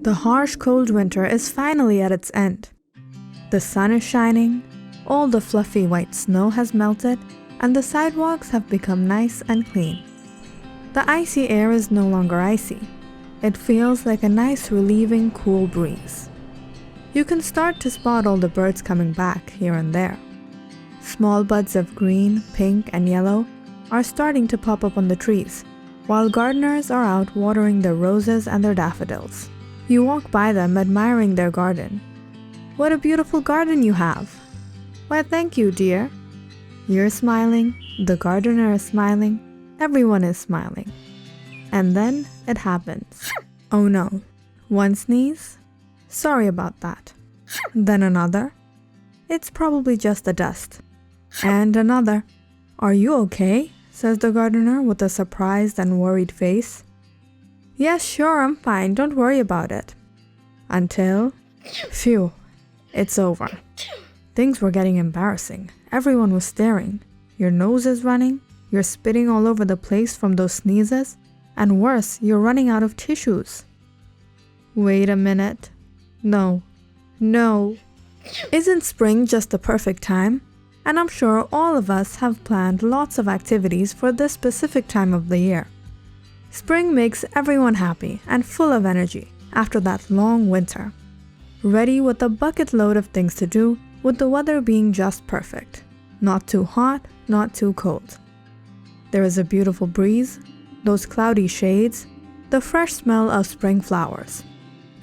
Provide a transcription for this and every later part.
The harsh cold winter is finally at its end. The sun is shining, all the fluffy white snow has melted, and the sidewalks have become nice and clean. The icy air is no longer icy. It feels like a nice relieving cool breeze. You can start to spot all the birds coming back here and there. Small buds of green, pink, and yellow are starting to pop up on the trees, while gardeners are out watering their roses and their daffodils. You walk by them admiring their garden. What a beautiful garden you have! Why, thank you, dear. You're smiling, the gardener is smiling, everyone is smiling. And then it happens. Oh no. One sneeze? Sorry about that. Then another? It's probably just the dust. And another. Are you okay? Says the gardener with a surprised and worried face. Yes, sure, I'm fine. Don't worry about it. Until... Phew. It's over. Things were getting embarrassing. Everyone was staring. Your nose is running. You're spitting all over the place from those sneezes. And worse, you're running out of tissues. Wait a minute. No. Isn't spring just the perfect time? And I'm sure all of us have planned lots of activities for this specific time of the year. Spring makes everyone happy and full of energy after that long winter. Ready with a bucket load of things to do, with the weather being just perfect. Not too hot, not too cold. There is a beautiful breeze, those cloudy shades, the fresh smell of spring flowers.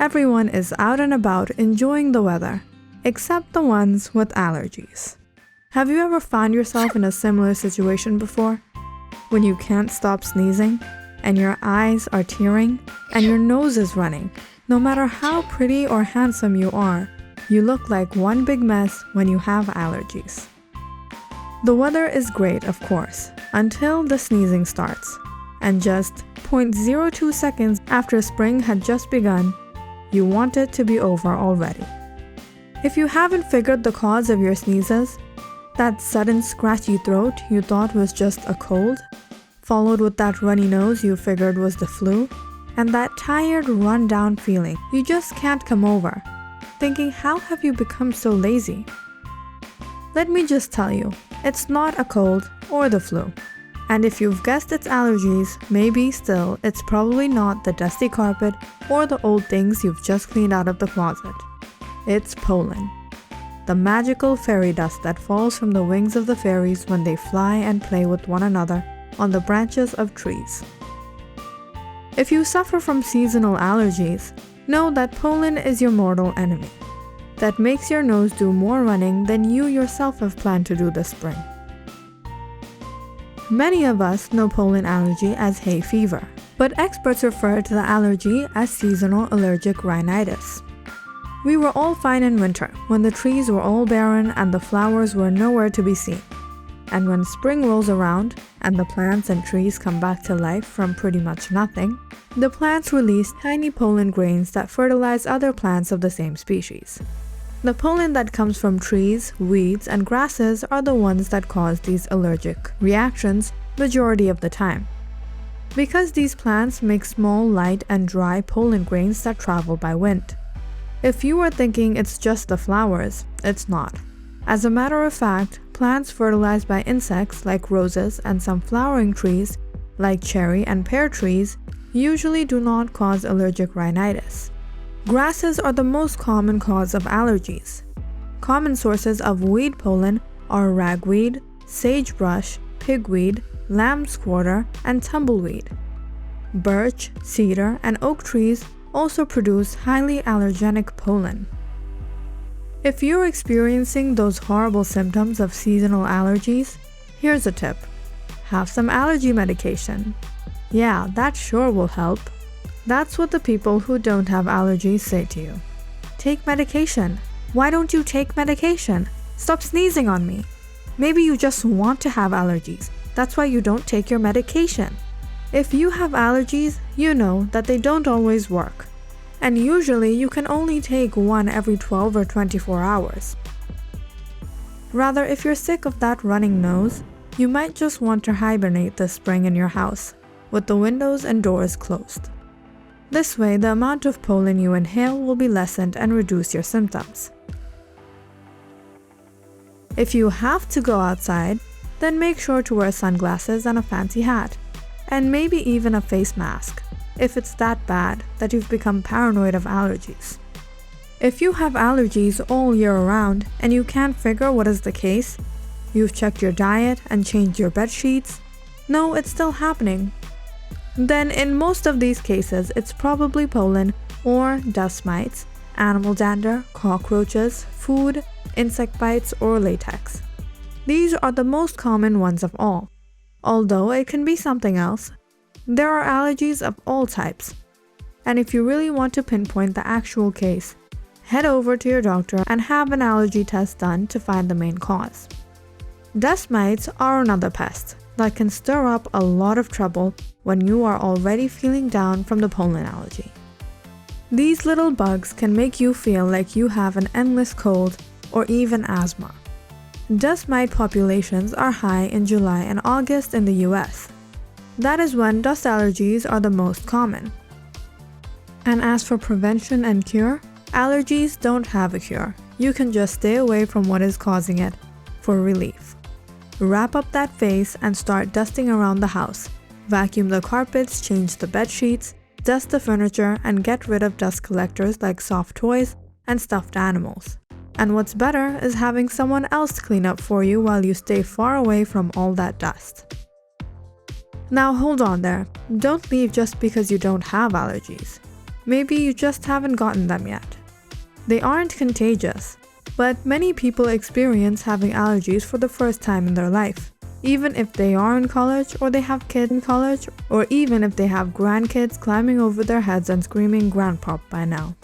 Everyone is out and about enjoying the weather, except the ones with allergies. Have you ever found yourself in a similar situation before? When you can't stop sneezing, and your eyes are tearing, and your nose is running. No matter how pretty or handsome you are, you look like one big mess when you have allergies. The weather is great, of course, until the sneezing starts. And just 0.02 seconds after spring had just begun, you want it to be over already. If you haven't figured the cause of your sneezes, that sudden scratchy throat you thought was just a cold, followed with that runny nose you figured was the flu, and that tired, run-down feeling you just can't come over, thinking how have you become so lazy? Let me just tell you, it's not a cold or the flu. And if you've guessed it's allergies, maybe still it's probably not the dusty carpet or the old things you've just cleaned out of the closet. It's pollen. The magical fairy dust that falls from the wings of the fairies when they fly and play with one another on the branches of trees. If you suffer from seasonal allergies, know that pollen is your mortal enemy. That makes your nose do more running than you yourself have planned to do this spring. Many of us know pollen allergy as hay fever, but experts refer to the allergy as seasonal allergic rhinitis. We were all fine in winter, when the trees were all barren and the flowers were nowhere to be seen. And when spring rolls around, and the plants and trees come back to life from pretty much nothing, the plants release tiny pollen grains that fertilize other plants of the same species. The pollen that comes from trees, weeds, and grasses are the ones that cause these allergic reactions majority of the time. Because these plants make small, light, and dry pollen grains that travel by wind. If you are thinking it's just the flowers, it's not. As a matter of fact, plants fertilized by insects like roses and some flowering trees, like cherry and pear trees, usually do not cause allergic rhinitis. Grasses are the most common cause of allergies. Common sources of weed pollen are ragweed, sagebrush, pigweed, lamb's quarter, and tumbleweed. Birch, cedar, and oak trees also produce highly allergenic pollen. If you're experiencing those horrible symptoms of seasonal allergies, here's a tip. Have some allergy medication. Yeah, that sure will help. That's what the people who don't have allergies say to you. Take medication. Why don't you take medication? Stop sneezing on me. Maybe you just want to have allergies. That's why you don't take your medication. If you have allergies, you know that they don't always work. And usually you can only take one every 12 or 24 hours. Rather, if you're sick of that running nose, you might just want to hibernate this spring in your house, with the windows and doors closed. This way, the amount of pollen you inhale will be lessened and reduce your symptoms. If you have to go outside, then make sure to wear sunglasses and a fancy hat, and maybe even a face mask, if it's that bad that you've become paranoid of allergies. If you have allergies all year around and you can't figure what is the case, you've checked your diet and changed your bed sheets, no, it's still happening, then in most of these cases it's probably pollen or dust mites, animal dander, cockroaches, food, insect bites, or latex. These are the most common ones of all, although it can be something else. There are allergies of all types, and if you really want to pinpoint the actual case, head over to your doctor and have an allergy test done to find the main cause. Dust mites are another pest that can stir up a lot of trouble when you are already feeling down from the pollen allergy. These little bugs can make you feel like you have an endless cold or even asthma. Dust mite populations are high in July and August in the US. That is when dust allergies are the most common. And as for prevention and cure, allergies don't have a cure. You can just stay away from what is causing it for relief. Wrap up that face and start dusting around the house. Vacuum the carpets, change the bed sheets, dust the furniture, and get rid of dust collectors like soft toys and stuffed animals. And what's better is having someone else clean up for you while you stay far away from all that dust. Now hold on there, don't leave just because you don't have allergies. Maybe you just haven't gotten them yet. They aren't contagious, but many people experience having allergies for the first time in their life, even if they are in college or they have kids in college, or even if they have grandkids climbing over their heads and screaming "Grandpop" by now.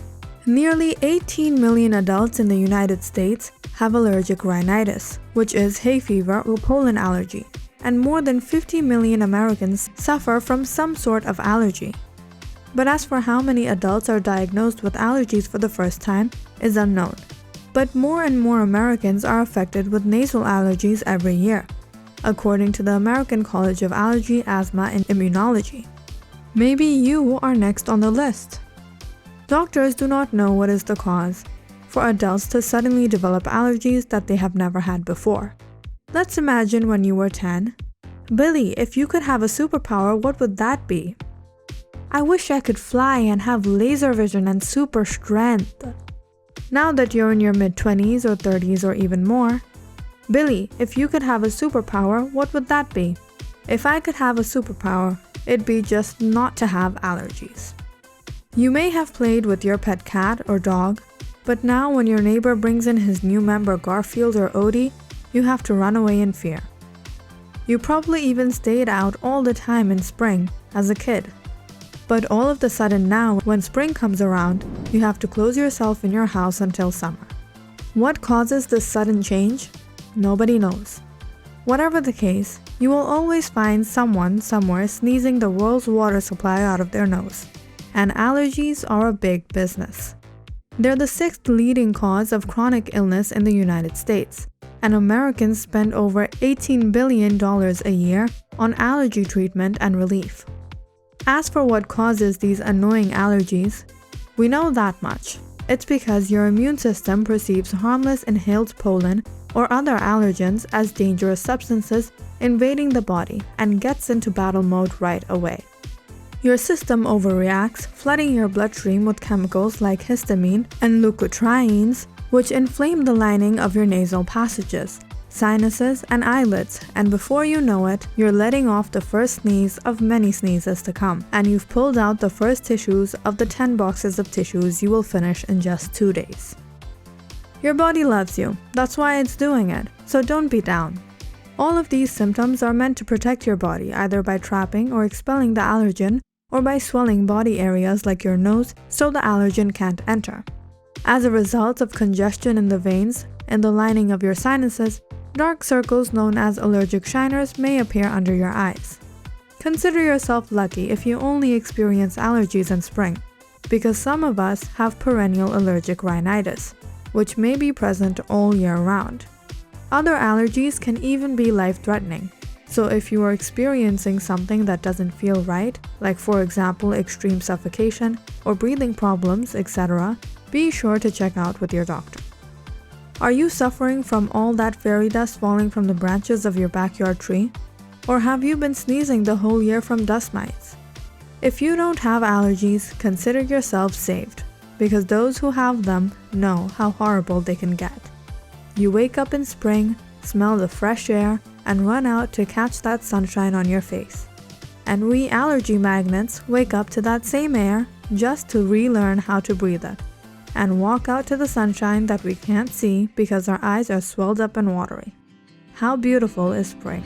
Nearly 18 million adults in the United States have allergic rhinitis, which is hay fever or pollen allergy, and more than 50 million Americans suffer from some sort of allergy. But as for how many adults are diagnosed with allergies for the first time is unknown. But more and more Americans are affected with nasal allergies every year, according to the American College of Allergy, Asthma, and Immunology. Maybe you are next on the list. Doctors do not know what is the cause for adults to suddenly develop allergies that they have never had before. Let's imagine when you were 10. Billy, if you could have a superpower, what would that be? I wish I could fly and have laser vision and super strength. Now that you're in your mid-20s or 30s or even more, Billy, if you could have a superpower, what would that be? If I could have a superpower, it'd be just not to have allergies. You may have played with your pet cat or dog, but now when your neighbor brings in his new member Garfield or Odie, you have to run away in fear. You probably even stayed out all the time in spring as a kid. But all of a sudden now, when spring comes around, you have to close yourself in your house until summer. What causes this sudden change? Nobody knows. Whatever the case, you will always find someone somewhere sneezing the world's water supply out of their nose. And allergies are a big business. They're the 6th leading cause of chronic illness in the United States, and Americans spend over $18 billion a year on allergy treatment and relief. As for what causes these annoying allergies, we know that much. It's because your immune system perceives harmless inhaled pollen or other allergens as dangerous substances invading the body and gets into battle mode right away. Your system overreacts, flooding your bloodstream with chemicals like histamine and leukotrienes, which inflame the lining of your nasal passages, sinuses, and eyelids, and before you know it, you're letting off the first sneeze of many sneezes to come, and you've pulled out the first tissues of the 10 boxes of tissues you will finish in just 2 days. Your body loves you, that's why it's doing it, so don't be down. All of these symptoms are meant to protect your body either by trapping or expelling the allergen, or by swelling body areas like your nose so the allergen can't enter. As a result of congestion in the veins and the lining of your sinuses, dark circles known as allergic shiners may appear under your eyes. Consider yourself lucky if you only experience allergies in spring, because some of us have perennial allergic rhinitis, which may be present all year round. Other allergies can even be life-threatening. So if you are experiencing something that doesn't feel right, like for example extreme suffocation or breathing problems, etc., be sure to check out with your doctor. Are you suffering from all that fairy dust falling from the branches of your backyard tree? Or have you been sneezing the whole year from dust mites? If you don't have allergies, consider yourself saved, because those who have them know how horrible they can get. You wake up in spring, smell the fresh air, and run out to catch that sunshine on your face. And we allergy magnets wake up to that same air just to relearn how to breathe it, and walk out to the sunshine that we can't see because our eyes are swelled up and watery. How beautiful is spring!